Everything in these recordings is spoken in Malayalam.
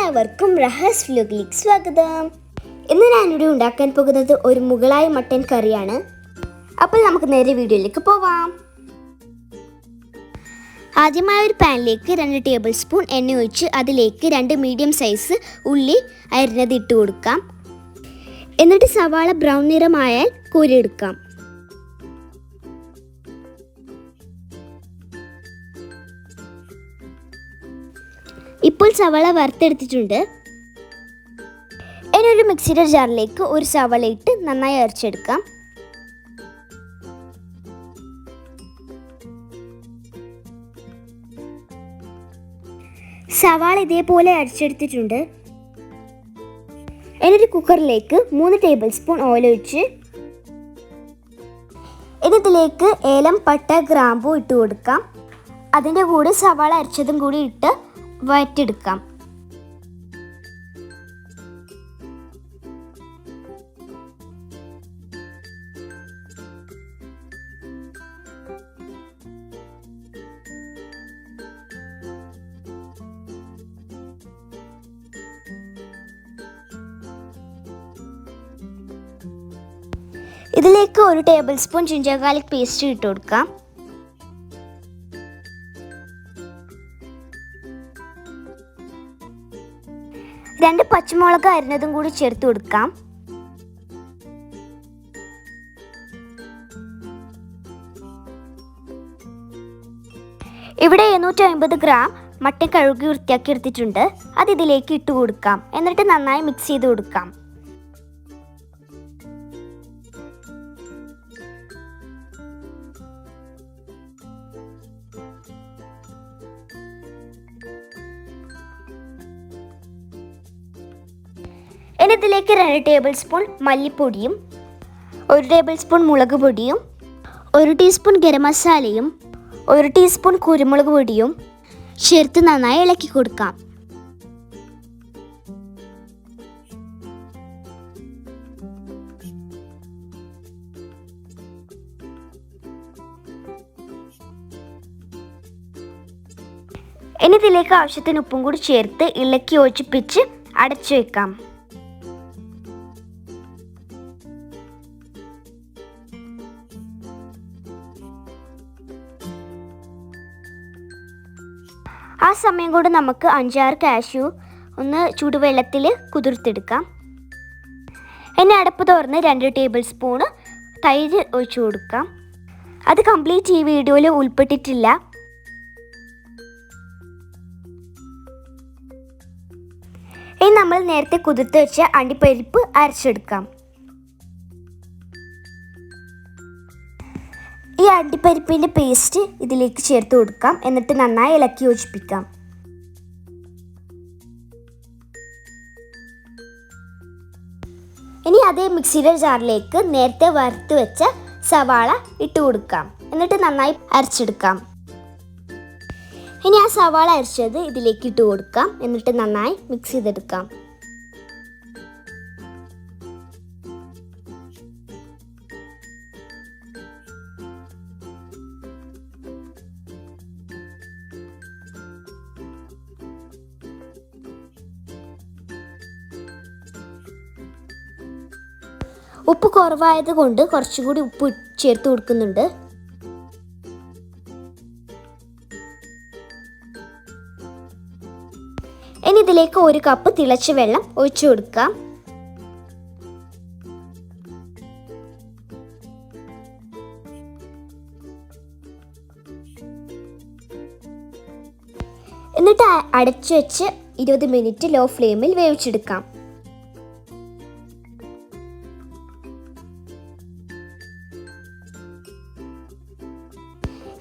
എല്ലാവർക്കും റഹാസ് വ്ലോഗിലേക്ക് സ്വാഗതം. ഇന്ന് ഞാനിവിടെ ഉണ്ടാക്കാൻ പോകുന്നത് ഒരു മുഗളായി മട്ടൻ കറിയാണ്. അപ്പോൾ നമുക്ക് നേരെ വീഡിയോയിലേക്ക് പോവാം. ആദ്യമായി ഒരു പാനിലേക്ക് 2 ടേബിൾ സ്പൂൺ എണ്ണ ഒഴിച്ച് അതിലേക്ക് 2 മീഡിയം സൈസ് ഉള്ളി അരിഞ്ഞത് ഇട്ട് കൊടുക്കാം. എന്നിട്ട് സവാള ബ്രൗൺ നിറമായാൽ കോരിയെടുക്കാം. ഇപ്പോൾ സവാള വറുത്തെടുത്തിട്ടുണ്ട്. ഇനി ഒരു മിക്സിയുടെ ജാറിലേക്ക് ഒരു സവാള ഇട്ട് നന്നായി അരച്ചെടുക്കാം. സവാള ഇതേപോലെ അരച്ചെടുത്തിട്ടുണ്ട്. ഇനി ഒരു കുക്കറിലേക്ക് 3 ടേബിൾ സ്പൂൺ ഓയിൽ ഒഴിച്ച് ഇതിലേക്ക് ഏലം, പട്ട, ഗ്രാമ്പൂ ഇട്ട് കൊടുക്കാം. അതിൻ്റെ കൂടെ സവാള അരച്ചതും കൂടി ഇട്ട് വഴറ്റിയെടുക്കാം. ഇതിലേക്ക് 1 table spoon ginger garlic paste ഇട്ട് കൊടുക്കാം. 2 പച്ചമുളക് അരിഞ്ഞതും കൂടി ചേർത്ത് കൊടുക്കാം. ഇവിടെ 750 ഗ്രാം മട്ടൻ കഴുകി വൃത്തിയാക്കി എടുത്തിട്ടുണ്ട്. അത് ഇതിലേക്ക് ഇട്ട് കൊടുക്കാം. എന്നിട്ട് നന്നായി മിക്സ് ചെയ്ത് കൊടുക്കാം. ഇനി ഇതിലേക്ക് 2 ടേബിൾ സ്പൂൺ മല്ലിപ്പൊടിയും 1 ടേബിൾ സ്പൂൺ മുളക് പൊടിയും 1 ടീസ്പൂൺ ഗരം മസാലയും 1 ടീസ്പൂൺ കുരുമുളക് പൊടിയും ചേർത്ത് നന്നായി ഇളക്കി കൊടുക്കാം. ഇനി ഇതിലേക്ക് ആവശ്യത്തിന് ഉപ്പും കൂടി ചേർത്ത് ഇളക്കി യോജിപ്പിച്ച് അടച്ചു വെക്കാം. ആ സമയം കൊണ്ട് നമുക്ക് 5-6 കാഷ്യൂ ഒന്ന് ചൂടുവെള്ളത്തിൽ കുതിർത്തെടുക്കാം. ഇനി അടപ്പ് തുറന്ന് 2 ടേബിൾ സ്പൂണ് തൈര് ഒഴിച്ചു കൊടുക്കാം. അത് കംപ്ലീറ്റ് ഈ വീഡിയോയിൽ ഉൾപ്പെട്ടിട്ടില്ല. ഇനി നമ്മൾ നേരത്തെ കുതിർത്ത് വെച്ച അണ്ടിപ്പരിപ്പ് അരച്ചെടുക്കാം. ഈ അണ്ടിപ്പരിപ്പിൻ്റെ പേസ്റ്റ് ഇതിലേക്ക് ചേർത്ത് കൊടുക്കാം. എന്നിട്ട് നന്നായി ഇളക്കി യോജിപ്പിക്കാം. ഇനി അതേ മിക്സിയുടെ ജാറിലേക്ക് നേരത്തെ വറുത്ത് വെച്ച സവാള ഇട്ട് കൊടുക്കാം. എന്നിട്ട് നന്നായി അരച്ചെടുക്കാം. ഇനി ആ സവാള അരച്ചത് ഇതിലേക്ക് ഇട്ട് കൊടുക്കാം. എന്നിട്ട് നന്നായി മിക്സ് ചെയ്തെടുക്കാം. ഉപ്പ് കുറവായത് കൊണ്ട് കുറച്ചുകൂടി ഉപ്പ് ചേർത്ത് കൊടുക്കുന്നുണ്ട്. ഇനി ഇതിലേക്ക് 1 കപ്പ് തിളച്ച വെള്ളം ഒഴിച്ചു കൊടുക്കാം. എന്നിട്ട് അടച്ചു വെച്ച് 20 മിനിറ്റ് ലോ ഫ്ലെയിമിൽ വേവിച്ചെടുക്കാം.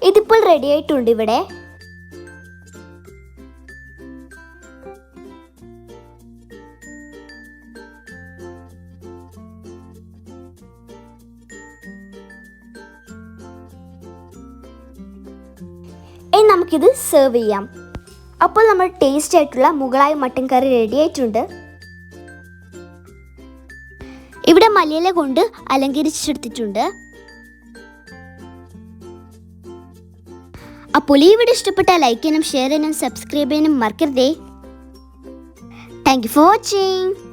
ഇതിപ്പോൾ റെഡി ആയിട്ടുണ്ട്. ഇവിടെ ഇനി നമുക്കിത് സെർവ് ചെയ്യാം. അപ്പോൾ നമ്മൾ ടേസ്റ്റ് ആയിട്ടുള്ള മുഗളായി മട്ടൻ കറി റെഡി ആയിട്ടുണ്ട്. ഇവിടെ മല്ലിയില കൊണ്ട് അലങ്കരിച്ചെടുത്തിട്ടുണ്ട്. അപ്പോൾ ഈ വീഡിയോ ഇഷ്ടപ്പെട്ടാൽ ലൈക്ക് ചെയ്യാനും ഷെയർ ചെയ്യാനും സബ്സ്ക്രൈബ് ചെയ്യാനും മറക്കരുതേ. Thank you for watching.